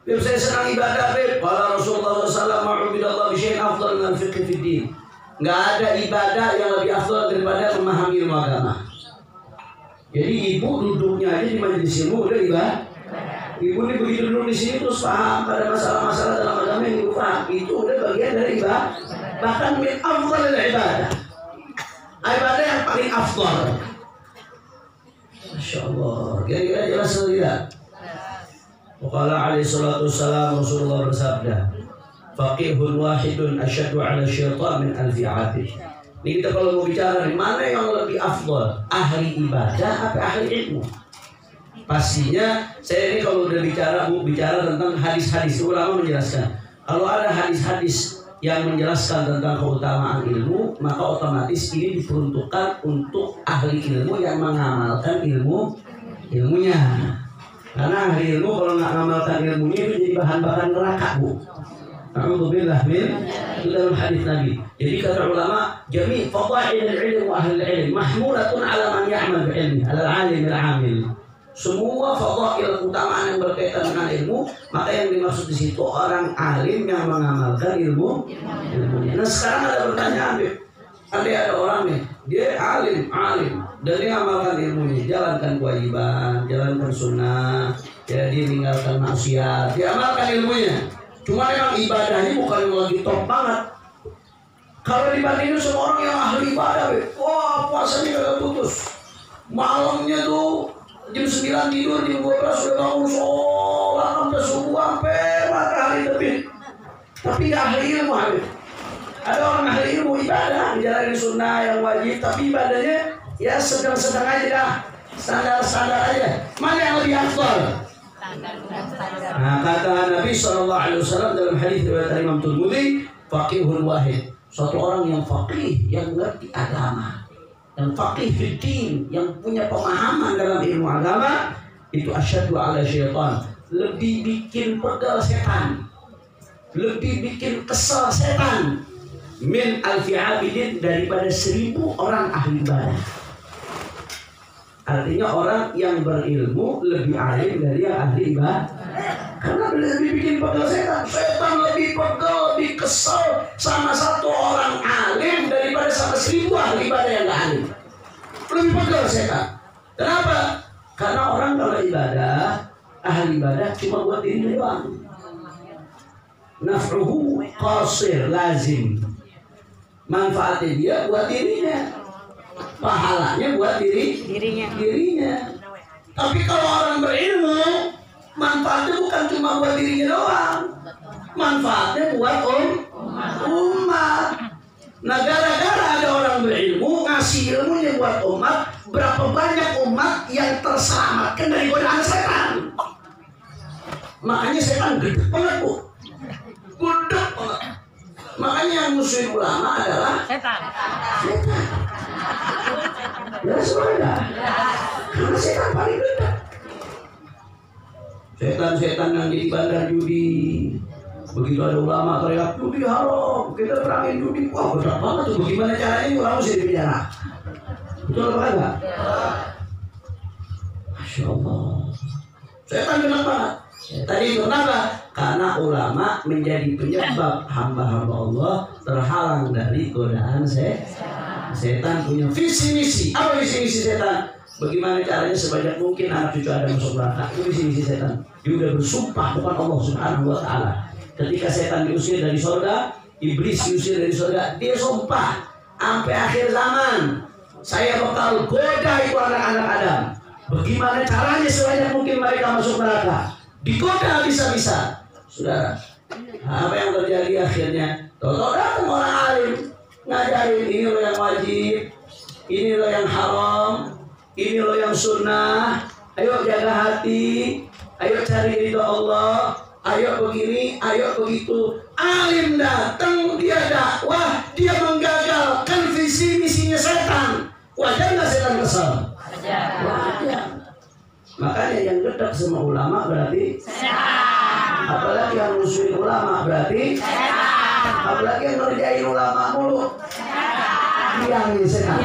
Beb, saya senang ibadah, Beb. Qala Rasulullah SAW, ma'ubidallah bisyai'in afdal min al-fiqh fid din. Nggak ada ibadah yang lebih afdal daripada memahami ilmu agama. Jadi ibu duduknya aja di majelis ilmu udah ibadah. Ibu ini begitu duduk di sini terus paham pada masalah-masalah dalam agama yang ibu paham, itu udah bagian dari ibadah. Bahkan min afdal ibadah. Ibadah yang paling afdal. Masya Allah. Kira-kira jelas atau tidak? Waqala alaihi salatu wassalam, Rasulullah bersabda, faqihun wahidun asyaddu ala syaitan min alfi abid. Ini kita kalau mau bicara nih, mana yang lebih afdal, ahli ibadah atau ahli ilmu? Pastinya saya ini kalau udah bicara tentang hadis-hadis, ulama menjelaskan kalau ada hadis-hadis yang menjelaskan tentang keutamaan ilmu, maka otomatis ini diperuntukkan untuk ahli ilmu yang mengamalkan ilmunya. Karena ahli ilmu kalau nggak mengamalkan ilmunya itu jadi bahan-bahan neraka, Bu. Alhamdulillah, itu dalam hadis Nabi. Jadi kata ulama, jami' fadail al-ilm wa ahli al-ilm mahmulatun ala man ya'mal bi ilmi, ala al-alim al-amil. Semua fadail keutamaan yang berkaitan dengan ilmu, maka yang dimaksud di situ orang alim yang mengamalkan ilmunya. Nah, sekarang ada pertanyaan, Beb. Ada orang nih, dia alim dan dia amalkan ilmunya, jalankan kewajiban, jalankan sunnah, dia meninggalkan maksiat, dia amalkan ilmunya. Cuma memang ibadahnya bukan yang lagi top banget. Kalau dibandingin sama orang yang ahli ibadah, wah puasanya kagak putus, malamnya tuh jam 9 tidur, jam 12 sudah bangun sholat sampai subuh sampai matahari terbit. Tapi nggak ahli ilmu, Habib. Ada orang ahli ilmu ibadah, menjalani sunnah yang wajib, tapi ibadahnya ya sedang-sedang aja dah, standar-standar aja. Mana yang lebih afdal? Nah, kata Nabi SAW dalam hadis riwayat Imam Tirmidzi, faqihun wahid, suatu orang yang faqih, yang mengerti agama, yang faqih fiddin, yang punya pemahaman dalam ilmu agama, itu asyaddu ala syaitan, lebih bikin pegal setan, lebih bikin kesal setan, min alfi abidin, daripada 1000 orang ahli ibadah. Artinya orang yang berilmu lebih alim dari yang ahli ibadah. Karena lebih bikin pegel setan. Setan lebih pegel, lebih kesel sama satu orang alim daripada sama 1000 ahli ibadah yang gak alim. Lebih pegel setan. Kenapa? Karena orang kalau ibadah, ahli ibadah cuma buat diri doang. Naf'uhu qasir, lazim. Manfaatnya dia buat dirinya, pahalanya buat dirinya. Tapi kalau orang berilmu, manfaatnya bukan cuma buat dirinya doang, manfaatnya buat umat. Nah, gara-gara ada orang berilmu ngasih ilmunya buat umat, berapa banyak umat yang terselamatkan dari godaan setan. Makanya setan gede banget, Bu, gede banget. Makanya yang musuhin ulama adalah setan. Ya sudah. Karena setan paling dekat. Setan-setan yang di bandar judi, begitu ada ulama teriak judi haram, kita perangin judi, wah berat banget tuh. Bagaimana caranya ulama mesti dipenjara? Betul apa enggak? Masya Allah. Setan benar banget. Tadi kenapa? Karena ulama menjadi penyebab hamba-hamba Allah terhalang dari godaan setan. Setan punya visi misi. Apa visi misi setan? Bagaimana caranya sebanyak mungkin anak cucu Adam masuk neraka? Itu visi misi setan. Dia udah bersumpah bukan Allah Subhanahu wa Ta'ala. Ketika setan diusir dari surga, iblis diusir dari surga, dia sumpah sampai akhir zaman, saya bakal goda itu anak-anak Adam. Bagaimana caranya sebanyak mungkin mereka masuk neraka? Digoda bisa-bisa. Saudara, apa yang terjadi akhirnya? Tahu-tahu datang orang alim ngajarin, ini loh yang wajib, ini loh yang haram, ini loh yang sunnah. Ayo jaga hati, ayo cari ridho Allah, ayo begini, ayo begitu. Alim datang, dia dakwah, dia menggagalkan visi misinya setan. Wajar nggak setan kesal? Wajar. Makanya yang dekat sama ulama berarti setan. Apalagi yang musuhin ulama berarti setan. Apalagi yang ngerjain ulama mulu setan. Yang setan.